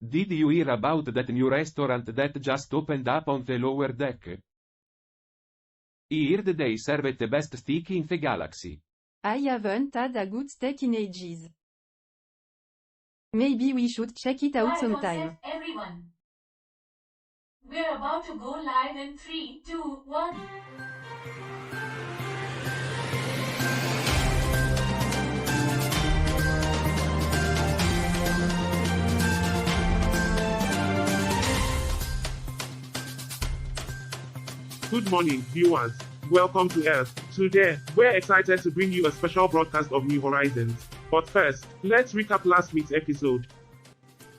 Did you hear about that new restaurant that just opened up on the lower deck? I heard they serve the best steak in the galaxy. I haven't had a good steak in ages. Maybe we should check it out sometime. Everyone. We're about to go live in 3, 2, 1. Good morning, viewers. Welcome to Earth. Today, we're excited to bring you a special broadcast of New Horizons. But first, let's recap last week's episode.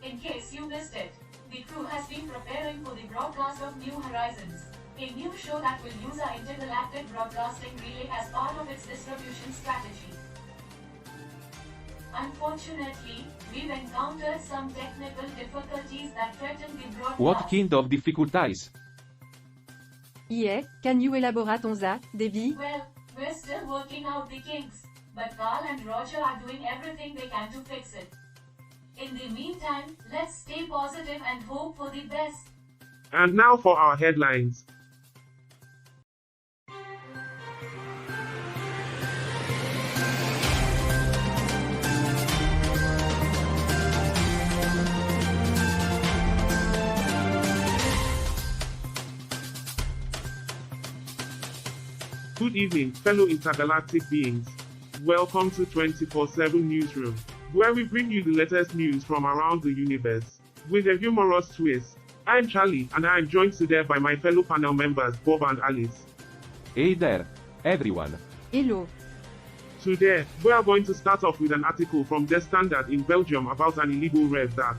In case you missed it, the crew has been preparing for the broadcast of New Horizons, a new show that will use our intergalactic broadcasting relay as part of its distribution strategy. Unfortunately, we've encountered some technical difficulties that threaten the broadcast. What kind of difficulties? Yeah, can you elaborate on that, Debbie? Well, we're still working out the kinks, but Carl and Roger are doing everything they can to fix it. In the meantime, let's stay positive and hope for the best. And now for our headlines. Good evening, fellow intergalactic beings. Welcome to 24/7 Newsroom, where we bring you the latest news from around the universe, with a humorous twist. I'm Charlie, and I'm joined today by my fellow panel members Bob and Alice. Hey there, everyone. Hello. Today, we are going to start off with an article from The Standard in Belgium about an illegal rave that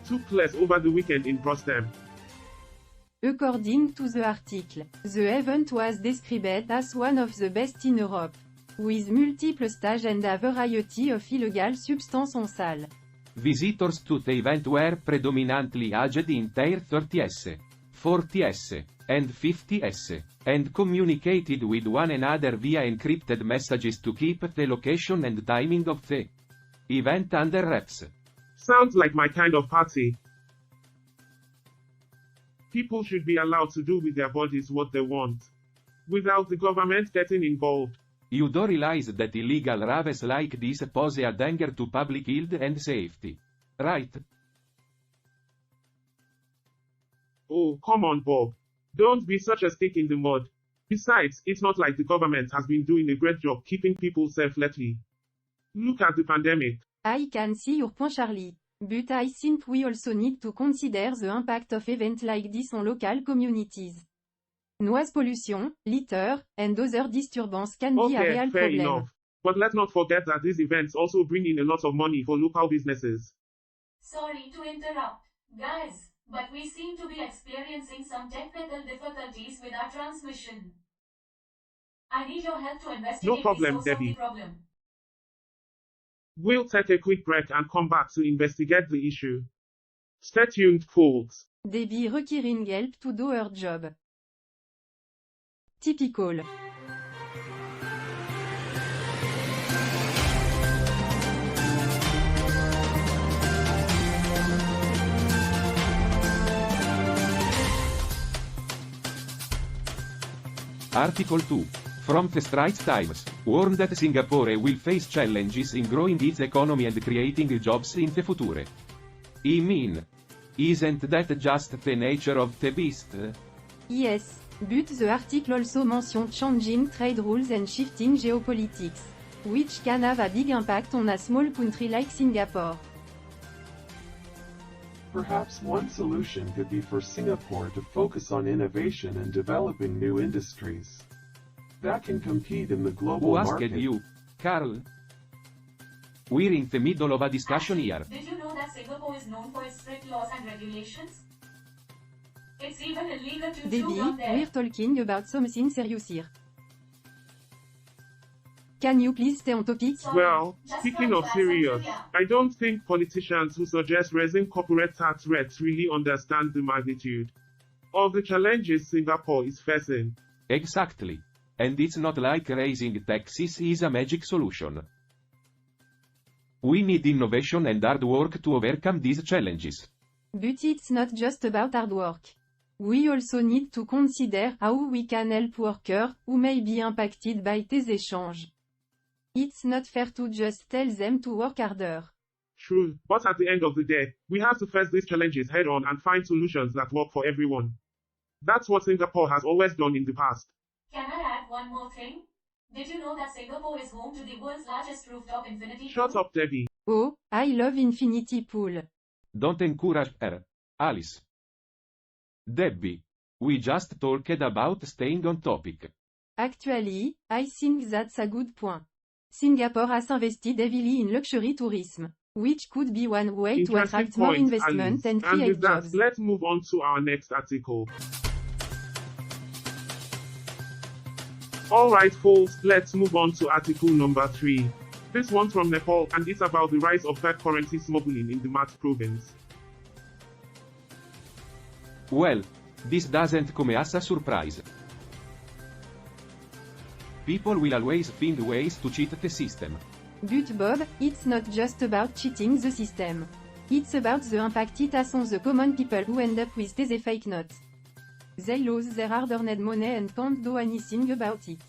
took place over the weekend in Brussels. According to the article, the event was described as one of the best in Europe, with multiple stages and a variety of illegal substances on sale. Visitors to the event were predominantly aged in their 30s, 40s, and 50s, and communicated with one another via encrypted messages to keep the location and timing of the event under wraps. Sounds like my kind of party. People should be allowed to do with their bodies what they want, without the government getting involved. You do realize that illegal raves like this pose a danger to public health and safety, right? Oh, come on, Bob. Don't be such a stick in the mud. Besides, it's not like the government has been doing a great job keeping people safe lately. Look at the pandemic. I can see your point, Charlie. But I think we also need to consider the impact of events like this on local communities. Noise pollution, litter, and other disturbances can be a real fair problem. enough. But let's not forget that these events also bring in a lot of money for local businesses. Sorry to interrupt, guys, but we seem to be experiencing some technical difficulties with our transmission. I need your help to investigate No problem, the source Debbie. of the problem. We'll take a quick break and come back to investigate the issue. Stay tuned, folks. Debbie requiring help to do her job. Typical. Article 2. From the Straits Times, warned that Singapore will face challenges in growing its economy and creating jobs in the future. I mean, isn't that just the nature of the beast? Yes, but the article also mentioned changing trade rules and shifting geopolitics, which can have a big impact on a small country like Singapore. Perhaps one solution could be for Singapore to focus on innovation and developing new industries that can compete in the global Who asked market. you, Carl? We're in the middle of a discussion here. Did you know that Singapore is known for its strict laws and regulations? It's even illegal to chew Debbie, gum there. we're talking about something serious here. Can you please stay on topic? Well, Just speaking trying of to add serious, something, I don't think politicians who suggest raising corporate tax rates really understand the magnitude of the challenges Singapore is facing. Exactly. And it's not like raising taxes is a magic solution. We need innovation and hard work to overcome these challenges. But it's not just about hard work. We also need to consider how we can help workers who may be impacted by these exchanges. It's not fair to just tell them to work harder. True, but at the end of the day, we have to face these challenges head on and find solutions that work for everyone. That's what Singapore has always done in the past. Can I add one more thing? Did you know that Singapore is home to the world's largest rooftop infinity pool? Shut up, Debbie. Oh, I love infinity pool. Don't encourage her, Alice. Debbie. We just talked about staying on topic. Actually, I think that's a good point. Singapore has invested heavily in luxury tourism, which could be one way to Interesting attract more point, investment Alice. and And create with that, jobs. let's move on to our next article. Alright folks, let's move on to article number 3. This one's from Nepal and it's about the rise of fake currency smuggling in the Mat province. Well, this doesn't come as a surprise. People will always find ways to cheat the system. But Bob, it's not just about cheating the system. It's about the impact it has on the common people who end up with these fake notes. They lose their hard-earned money and can't do anything about it.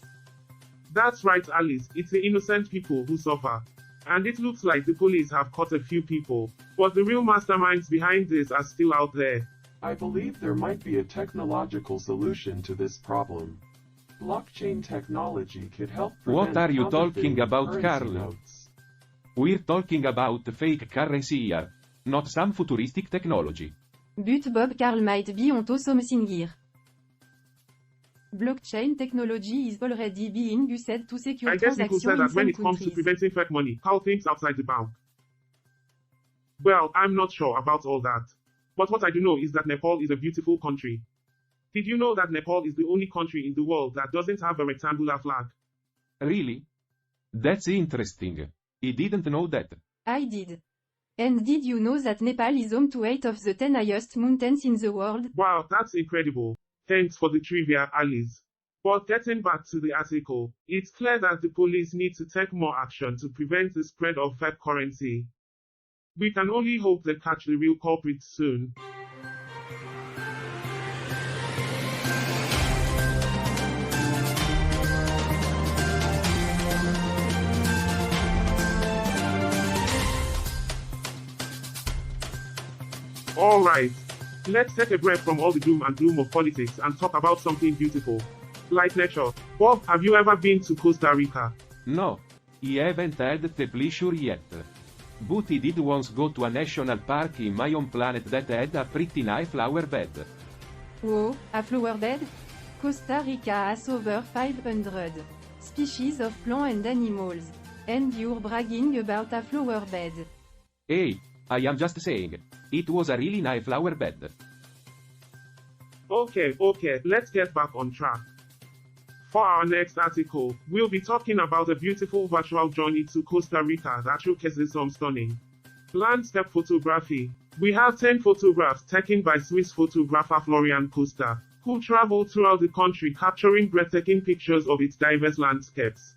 That's right, Alice, it's the innocent people who suffer. And it looks like the police have caught a few people, but the real masterminds behind this are still out there. I believe there might be a technological solution to this problem. Blockchain technology could help prevent What are you counterfeiting talking about, currency Carl? notes. We're talking about fake currency here, not some futuristic technology. But Bob Carl might be onto something here. Blockchain technology is already being used to secure I guess you could transactions say in that when some it comes to countries. preventing fake money, Carl thinks outside the bank. Well, I'm not sure about all that. But what I do know is that Nepal is a beautiful country. Did you know that Nepal is the only country in the world that doesn't have a rectangular flag? Really? That's interesting. I didn't know that. I did. And did you know that Nepal is home to 8 of the 10 highest mountains in the world? Wow, that's incredible. Thanks for the trivia, Alice. But getting back to the article, it's clear that the police need to take more action to prevent the spread of fake currency. We can only hope they catch the real culprits soon. Alright, let's take a break from all the doom and gloom of politics and talk about something beautiful. Like nature. Bob, have you ever been to Costa Rica? No. I haven't had the pleasure yet. But I did once go to a national park in my own planet that had a pretty nice flower bed. Whoa, a flower bed? Costa Rica has over 500 species of plants and animals. And you're bragging about a flower bed. Hey, I am just saying. It was a really nice flower bed. Okay, let's get back on track. For our next article, we'll be talking about a beautiful virtual journey to Costa Rica that showcases some stunning landscape photography. We have 10 photographs taken by Swiss photographer Florian Costa, who traveled throughout the country capturing breathtaking pictures of its diverse landscapes.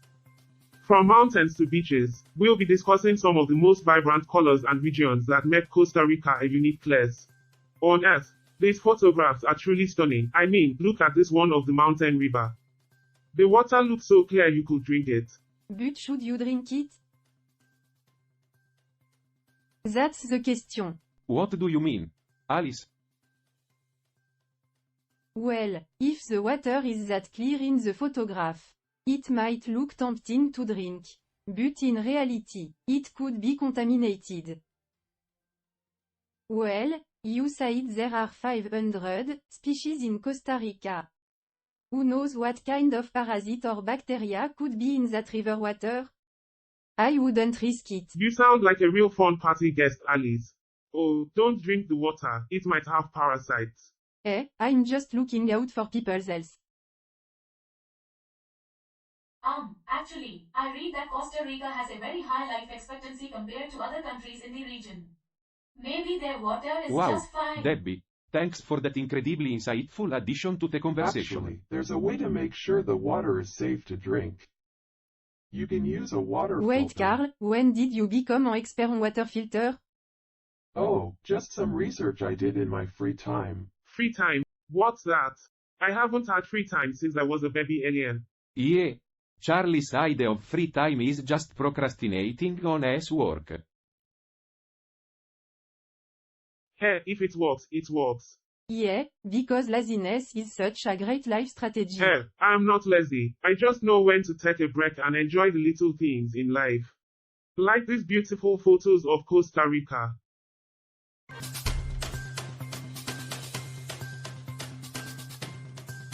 From mountains to beaches, we'll be discussing some of the most vibrant colors and regions that make Costa Rica a unique place on Earth. These photographs are truly stunning. I mean, look at this one of the mountain river. The water looks so clear you could drink it. But should you drink it? That's the question. What do you mean, Alice? Well, if the water is that clear in the photograph, it might look tempting to drink. But in reality, it could be contaminated. Well, you said there are 500 species in Costa Rica. Who knows what kind of parasite or bacteria could be in that river water? I wouldn't risk it. You sound like a real fun party guest, Alice. Oh, don't drink the water, it might have parasites. I'm just looking out for people's health. Actually, I read that Costa Rica has a very high life expectancy compared to other countries in the region. Maybe their water is Wow, just fine. Debbie. Thanks for that incredibly insightful addition to the conversation. Actually, there's a way to make sure the water is safe to drink. You can use a water Wait, filter. Carl, when did you become an expert on water filter? Oh, just some research I did in my free time. Free time? What's that? I haven't had free time since I was a baby alien. Yeah. Charlie's idea of free time is just procrastinating on his work. Hey, if it works, it works. Yeah, because laziness is such a great life strategy. Hey, I am not lazy. I just know when to take a break and enjoy the little things in life. Like these beautiful photos of Costa Rica.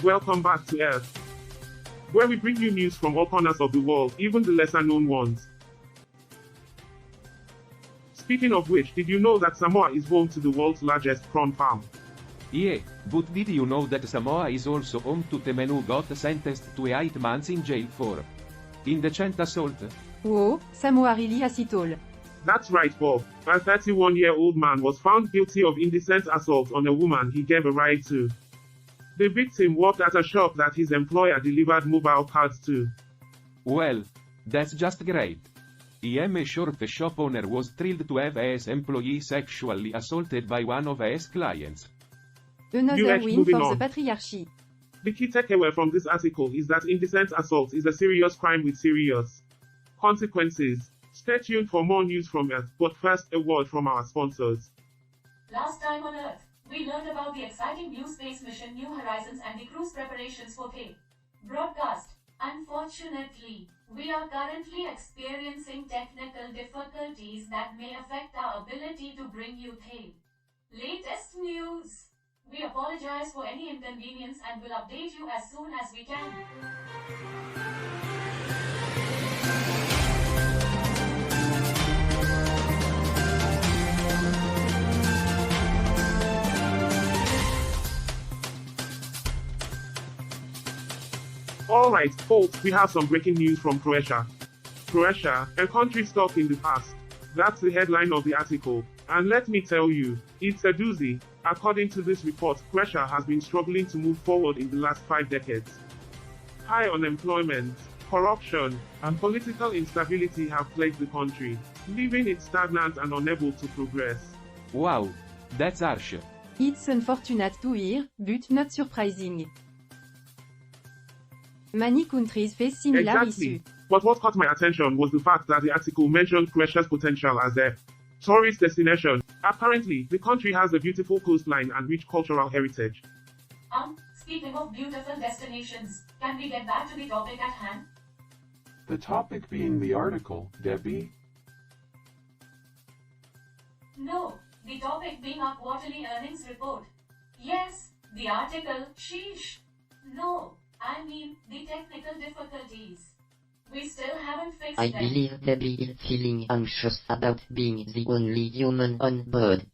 Welcome back to Earth, where we bring you news from all corners of the world, even the lesser known ones. Speaking of which, did you know that Samoa is home to the world's largest prawn farm? Yeah, but did you know that Samoa is also home to the man who got sentenced to 8 months in jail for indecent assault? Whoa, Samoa really has it all. That's right, Bob. A 31-year-old man was found guilty of indecent assault on a woman he gave a ride to. The victim worked at a shop that his employer delivered mobile cards to. Well, that's just great. I am sure the shop owner was thrilled to have his employee sexually assaulted by one of his clients. Another UH win moving for on. the patriarchy. The key takeaway from this article is that indecent assault is a serious crime with serious consequences. Stay tuned for more news from Earth, but first a word from our sponsors. Last time on Earth, we learned about the exciting new space mission New Horizons and the crew's preparations for the broadcast. Unfortunately, we are currently experiencing technical difficulties that may affect our ability to bring you the latest news. We apologize for any inconvenience and will update you as soon as we can. Alright, folks, we have some breaking news from Croatia. Croatia, a country stuck in the past. That's the headline of the article. And let me tell you, it's a doozy. According to this report, Croatia has been struggling to move forward in the last 5 decades. High unemployment, corruption, and political instability have plagued the country, leaving it stagnant and unable to progress. Wow, that's harsh. It's unfortunate to hear, but not surprising. Many countries face similar Exactly. issues. But what caught my attention was the fact that the article mentioned Croatia's potential as a tourist destination. Apparently, the country has a beautiful coastline and rich cultural heritage. Speaking of beautiful destinations, can we get back to the topic at hand? The topic being the article, Debbie? No, the topic being our quarterly earnings report. Yes, the article, sheesh. No, I mean, the technical difficulties. We still haven't fixed I them. believe Debbie is feeling anxious about being the only human on board.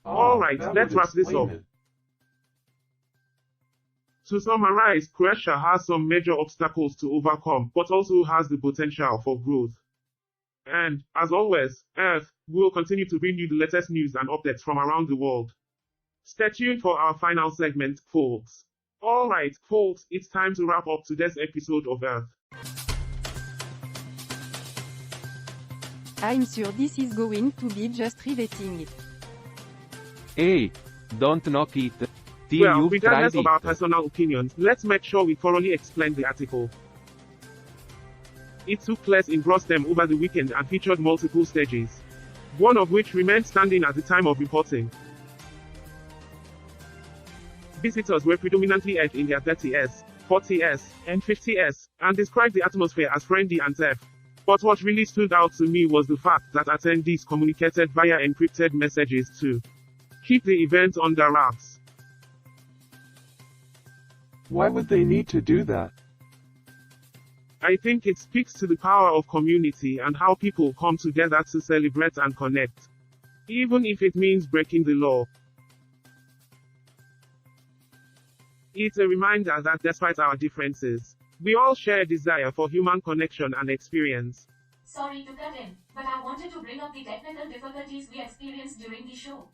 Alright, that let's would wrap this explain up. it. To summarize, Croatia has some major obstacles to overcome, but also has the potential for growth. And, as always, Earth will continue to bring you the latest news and updates from around the world. Stay tuned for our final segment, folks. Alright, folks, it's time to wrap up today's episode of Earth. I'm sure this is going to be just riveting. Hey, don't knock it. Till Well, you've regardless tried of our it. personal opinions, let's make sure we thoroughly explain the article. It took place in Brostem over the weekend and featured multiple stages, one of which remained standing at the time of reporting. Visitors were predominantly aged in their 30s, 40s, and 50s, and described the atmosphere as friendly and safe. But what really stood out to me was the fact that attendees communicated via encrypted messages to keep the event under wraps. Why would they need to do that? I think it speaks to the power of community and how people come together to celebrate and connect, even if it means breaking the law. It's a reminder that despite our differences, we all share a desire for human connection and experience. Sorry to cut in, but I wanted to bring up the technical difficulties we experienced during the show.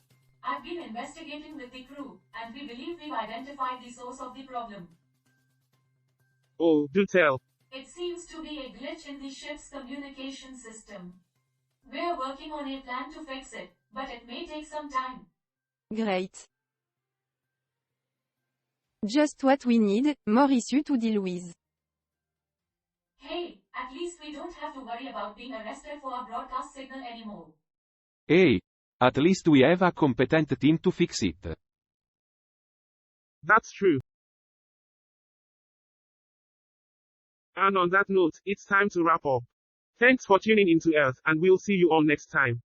I've been investigating with the crew, and we believe we've identified the source of the problem. Oh, do tell. It seems to be a glitch in the ship's communication system. We're working on a plan to fix it, but it may take some time. Great. Just what we need, more issue to deal with. Hey, at least we don't have to worry about being arrested for our broadcast signal anymore. Hey, at least we have a competent team to fix it. That's true. And on that note, it's time to wrap up. Thanks for tuning into Earth, and we'll see you all next time.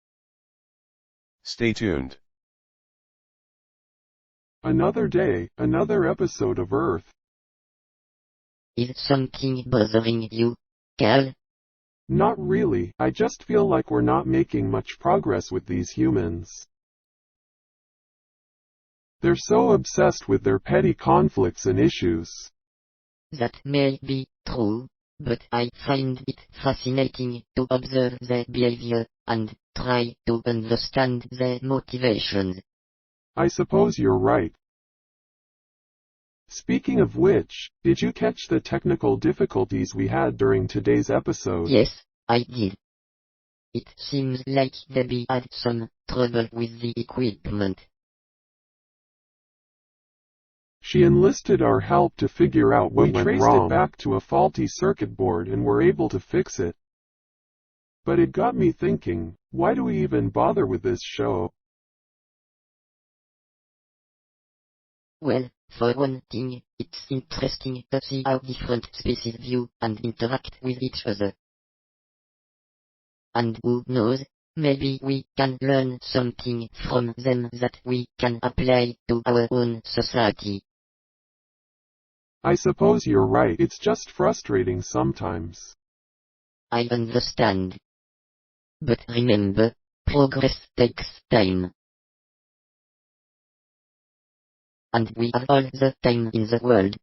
Stay tuned. Another day, another episode of Earth. Is something bothering you, Cal? Not really, I just feel like we're not making much progress with these humans. They're so obsessed with their petty conflicts and issues. That may be true, but I find it fascinating to observe their behavior, and try to understand their motivations. I suppose you're right. Speaking of which, did you catch the technical difficulties we had during today's episode? Yes, I did. It seems like Debbie had some trouble with the equipment. She enlisted our help to figure out what went wrong. We traced it back to a faulty circuit board and were able to fix it. But it got me thinking, why do we even bother with this show? Well, for one thing, it's interesting to see how different species view and interact with each other. And who knows, maybe we can learn something from them that we can apply to our own society. I suppose you're right, it's just frustrating sometimes. I understand. But remember, progress takes time. And we have all the time in the world.